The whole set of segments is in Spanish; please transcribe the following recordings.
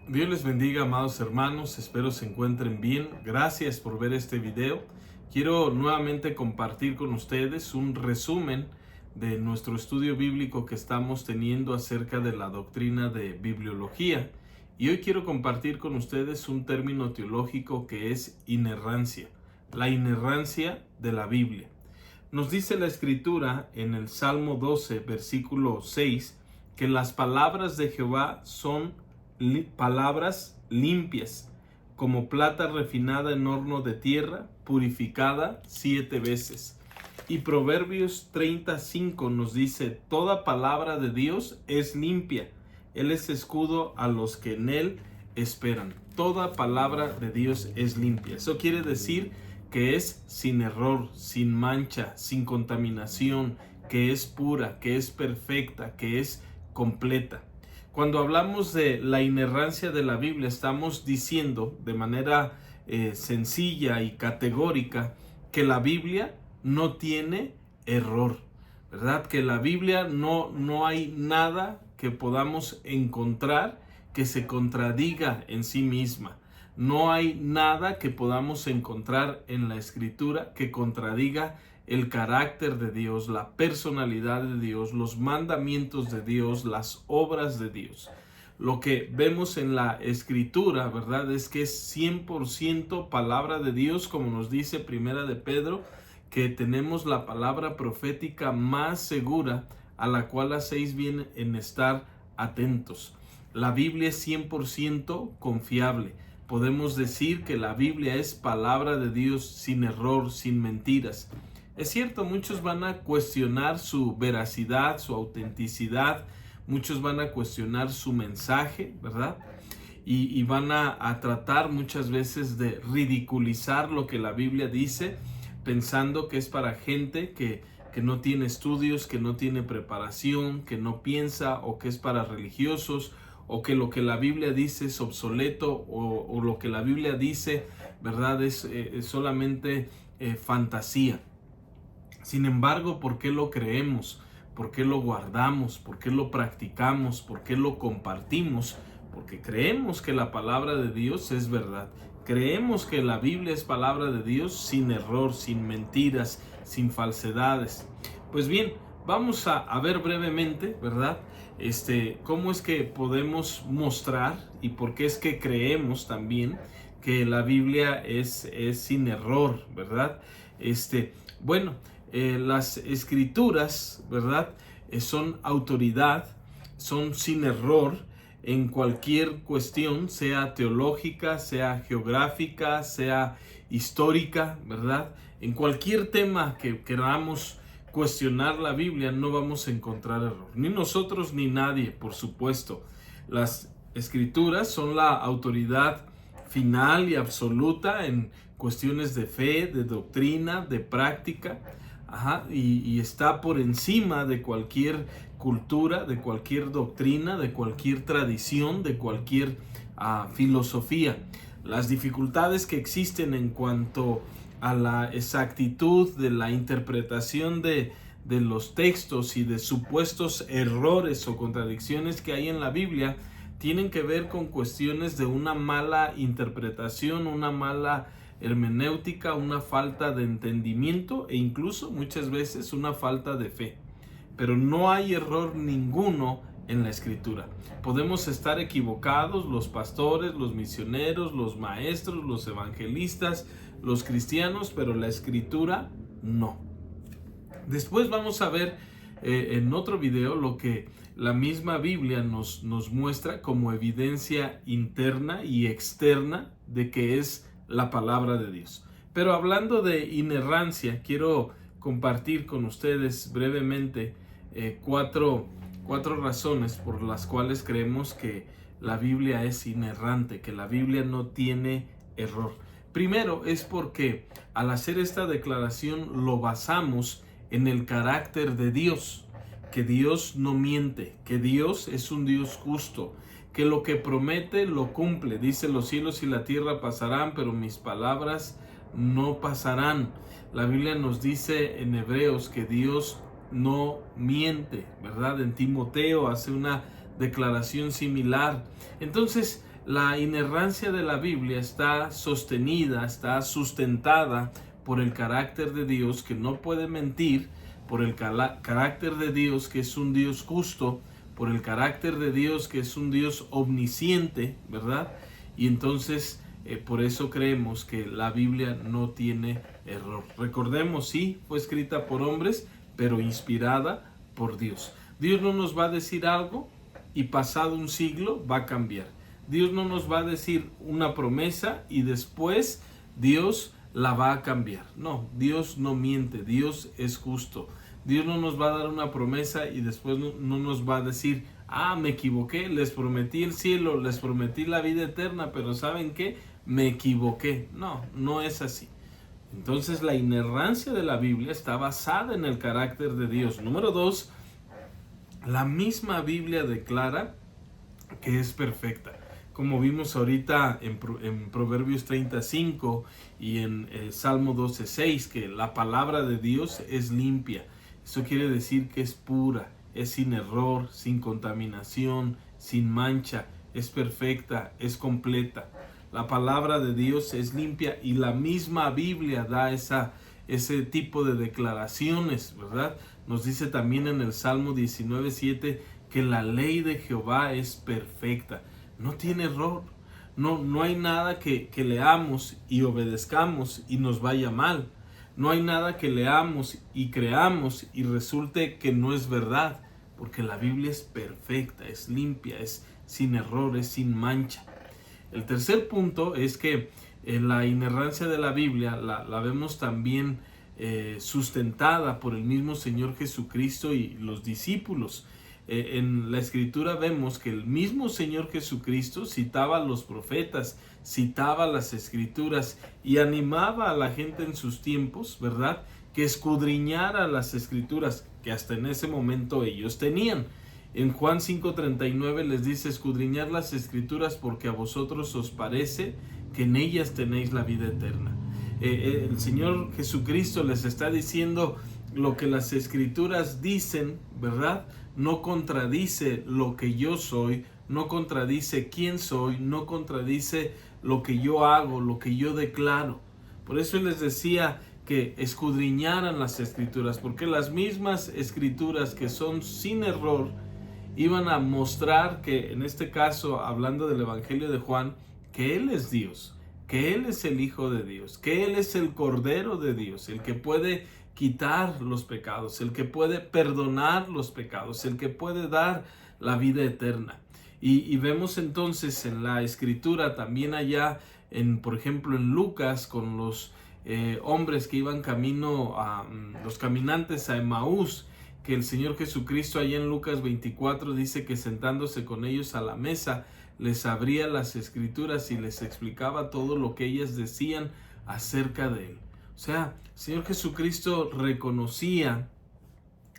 Dios les bendiga, amados hermanos, espero se encuentren bien. Gracias por ver este video. Quiero nuevamente compartir con ustedes un resumen de nuestro estudio bíblico que estamos teniendo acerca de la doctrina de bibliología. Y hoy quiero compartir con ustedes un término teológico que es inerrancia, la inerrancia de la Biblia. Nos dice la Escritura en el Salmo 12, versículo 6, que las palabras de Jehová son palabras limpias, como plata refinada en horno de tierra, purificada 7 veces. Y Proverbios 35 nos dice, toda palabra de Dios es limpia, Él es escudo a los que en Él esperan. Toda palabra de Dios es limpia. Eso quiere decir que es sin error, sin mancha, sin contaminación, que es pura, que es perfecta, que es completa. Cuando hablamos de la inerrancia de la Biblia, estamos diciendo de manera sencilla y categórica que la Biblia no tiene error, ¿verdad? Que la Biblia no hay nada que podamos encontrar que se contradiga en sí misma. No hay nada que podamos encontrar en la Escritura que contradiga el carácter de Dios, la personalidad de Dios, los mandamientos de Dios, las obras de Dios. Lo que vemos en la Escritura, ¿verdad? Es que es 100% palabra de Dios, como nos dice Primera de Pedro, que tenemos la palabra profética más segura a la cual hacéis bien en estar atentos. La Biblia es 100% confiable. Podemos decir que la Biblia es palabra de Dios sin error, sin mentiras. Es cierto, muchos van a cuestionar su veracidad, su autenticidad, muchos van a cuestionar su mensaje, ¿verdad? Y van a tratar muchas veces de ridiculizar lo que la Biblia dice, pensando que es para gente que no tiene estudios, que no tiene preparación, que no piensa, o que es para religiosos, o que lo que la Biblia dice es obsoleto, o lo que la Biblia dice, ¿verdad? Es solamente fantasía. Sin embargo, ¿por qué lo creemos? ¿Por qué lo guardamos? ¿Por qué lo practicamos? ¿Por qué lo compartimos? Porque creemos que la palabra de Dios es verdad. Creemos que la Biblia es palabra de Dios sin error, sin mentiras, sin falsedades. Pues bien, vamos a ver brevemente, ¿verdad? Cómo es que podemos mostrar y por qué es que creemos también que la Biblia es sin error, ¿verdad? Las escrituras, ¿verdad? Son autoridad, son sin error en cualquier cuestión, sea teológica, sea geográfica, sea histórica, ¿verdad? En cualquier tema que queramos cuestionar la Biblia, no vamos a encontrar error. Ni nosotros ni nadie, por supuesto. Las escrituras son la autoridad final y absoluta en cuestiones de fe, de doctrina, de práctica. Y está por encima de cualquier cultura, de cualquier doctrina, de cualquier tradición, de cualquier filosofía. Las dificultades que existen en cuanto a la exactitud de la interpretación de los textos y de supuestos errores o contradicciones que hay en la Biblia tienen que ver con cuestiones de una mala interpretación, una mala hermenéutica, una falta de entendimiento e incluso muchas veces una falta de fe. Pero no hay error ninguno en la Escritura. Podemos estar equivocados los pastores, los misioneros, los maestros, los evangelistas, los cristianos, pero la Escritura no. Después vamos a ver en otro video lo que la misma Biblia nos muestra como evidencia interna y externa de que es la palabra de Dios. Pero hablando de inerrancia, quiero compartir con ustedes brevemente cuatro razones por las cuales creemos que la Biblia es inerrante, que la Biblia no tiene error. Primero es porque al hacer esta declaración lo basamos en el carácter de Dios, que Dios no miente, que Dios es un Dios justo, que lo que promete lo cumple. Dice, los cielos y la tierra pasarán, pero mis palabras no pasarán. La Biblia nos dice en Hebreos que Dios no miente, ¿verdad? En Timoteo hace una declaración similar. Entonces, la inerrancia de la Biblia está sostenida, está sustentada por el carácter de Dios que no puede mentir, por el carácter de Dios que es un Dios justo, por el carácter de Dios que es un Dios omnisciente, ¿verdad? Y entonces por eso creemos que la Biblia no tiene error. Recordemos, sí, fue escrita por hombres, pero inspirada por Dios. Dios no nos va a decir algo y pasado un siglo va a cambiar. Dios no nos va a decir una promesa y después Dios la va a cambiar. No, Dios no miente, Dios es justo. Dios no nos va a dar una promesa y después no nos va a decir, me equivoqué, les prometí el cielo, les prometí la vida eterna, pero ¿saben qué? Me equivoqué. No, no es así. Entonces la inerrancia de la Biblia está basada en el carácter de Dios. Número 2, la misma Biblia declara que es perfecta. Como vimos ahorita en Proverbios 35 y en Salmo 12:6, que la palabra de Dios es limpia. Eso quiere decir que es pura, es sin error, sin contaminación, sin mancha, es perfecta, es completa. La palabra de Dios es limpia y la misma Biblia da ese tipo de declaraciones, ¿verdad? Nos dice también en el Salmo 19:7 que la ley de Jehová es perfecta, no tiene error. No hay nada que leamos y obedezcamos y nos vaya mal. No hay nada que leamos y creamos y resulte que no es verdad, porque la Biblia es perfecta, es limpia, es sin errores, sin mancha. El tercer punto es que en la inerrancia de la Biblia la vemos también sustentada por el mismo Señor Jesucristo y los discípulos. En la Escritura vemos que el mismo Señor Jesucristo citaba a los profetas, citaba las Escrituras y animaba a la gente en sus tiempos, ¿verdad?, que escudriñara las Escrituras que hasta en ese momento ellos tenían. En Juan 5:39 les dice: escudriñad las Escrituras porque a vosotros os parece que en ellas tenéis la vida eterna. El Señor Jesucristo les está diciendo lo que las Escrituras dicen, ¿verdad? No contradice lo que yo soy, no contradice quién soy, no contradice lo que yo hago, lo que yo declaro. Por eso les decía que escudriñaran las Escrituras, porque las mismas Escrituras que son sin error iban a mostrar que, en este caso, hablando del Evangelio de Juan, que Él es Dios, que Él es el Hijo de Dios, que Él es el Cordero de Dios, el que puede quitar los pecados, el que puede perdonar los pecados, el que puede dar la vida eterna. Y vemos entonces en la Escritura también allá, por ejemplo en Lucas, con los hombres que iban camino a los caminantes a Emaús, que el Señor Jesucristo allá en Lucas 24 dice que sentándose con ellos a la mesa les abría las Escrituras y les explicaba todo lo que ellas decían acerca de Él. O sea, el Señor Jesucristo reconocía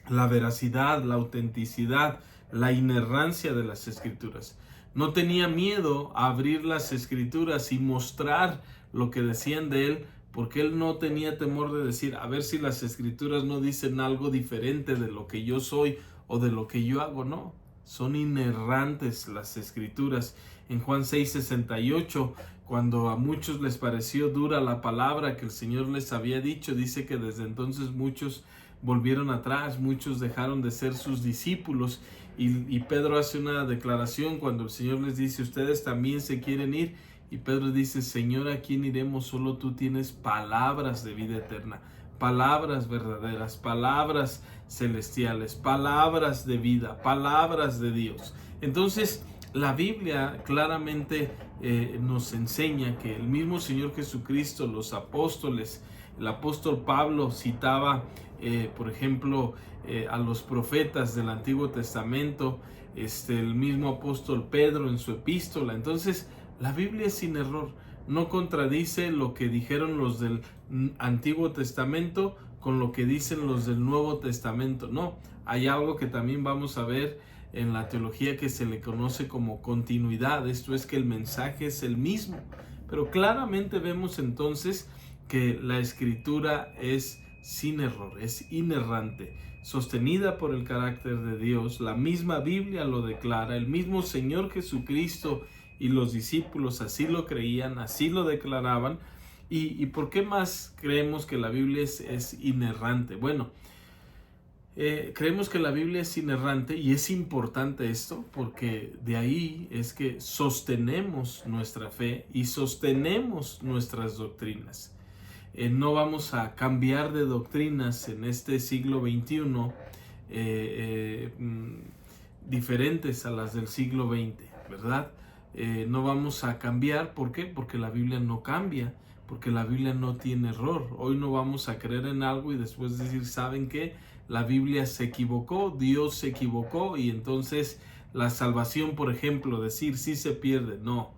la veracidad, la autenticidad, la inerrancia de las Escrituras. No tenía miedo a abrir las Escrituras y mostrar lo que decían de Él, porque Él no tenía temor de decir, a ver si las Escrituras no dicen algo diferente de lo que yo soy o de lo que yo hago. No, son inerrantes las Escrituras. En Juan 6:68, cuando a muchos les pareció dura la palabra que el Señor les había dicho, dice que desde entonces muchos volvieron atrás, muchos dejaron de ser sus discípulos, y Pedro hace una declaración cuando el Señor les dice, ustedes también se quieren ir, y Pedro dice, Señor, ¿a quién iremos? Solo tú tienes palabras de vida eterna, palabras verdaderas, palabras celestiales, palabras de vida, palabras de Dios. Entonces, la Biblia claramente nos enseña que el mismo Señor Jesucristo, los apóstoles, el apóstol Pablo citaba, por ejemplo, a los profetas del Antiguo Testamento, el mismo apóstol Pedro en su epístola. Entonces, la Biblia es sin error, no contradice lo que dijeron los del Antiguo Testamento con lo que dicen los del Nuevo Testamento. No, hay algo que también vamos a ver en la teología que se le conoce como continuidad. Esto es que el mensaje es el mismo, pero claramente vemos entonces que la Escritura es sin error, es inerrante. sostenida por el carácter de Dios. La misma Biblia lo declara, el mismo Señor Jesucristo y los discípulos así lo creían, así lo declaraban. ¿Y por qué más creemos que la Biblia es inerrante? Bueno, creemos que la Biblia es inerrante y es importante esto porque de ahí es que sostenemos nuestra fe y sostenemos nuestras doctrinas. No vamos a cambiar de doctrinas en este siglo XXI diferentes a las del siglo XX, ¿verdad? No vamos a cambiar, ¿por qué? Porque la Biblia no cambia, porque la Biblia no tiene error. Hoy no vamos a creer en algo y después decir, ¿saben qué? La Biblia se equivocó, Dios se equivocó y entonces la salvación, por ejemplo, decir sí se pierde. No,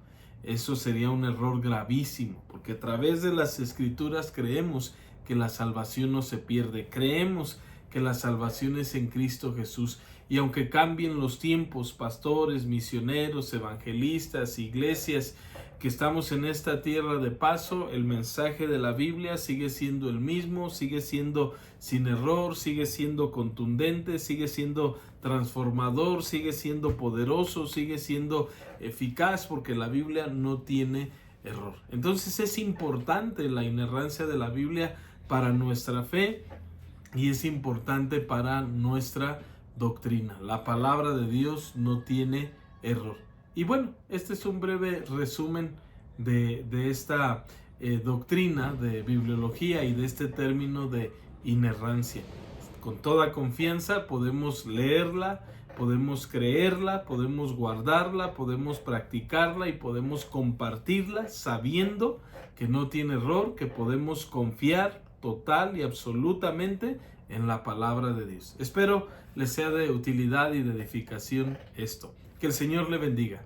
eso sería un error gravísimo, porque a través de las Escrituras creemos que la salvación no se pierde, creemos que la salvación es en Cristo Jesús. Y aunque cambien los tiempos, pastores, misioneros, evangelistas, iglesias, que estamos en esta tierra de paso, el mensaje de la Biblia sigue siendo el mismo, sigue siendo sin error, sigue siendo contundente, sigue siendo transformador, sigue siendo poderoso, sigue siendo eficaz, porque la Biblia no tiene error. Entonces es importante la inerrancia de la Biblia para nuestra fe y es importante para nuestra doctrina. La palabra de Dios no tiene error. Y bueno, este es un breve resumen de esta doctrina de bibliología y de este término de inerrancia. Con toda confianza podemos leerla, podemos creerla, podemos guardarla, podemos practicarla y podemos compartirla sabiendo que no tiene error, que podemos confiar total y absolutamente en la palabra de Dios. Espero les sea de utilidad y de edificación esto. Que el Señor le bendiga.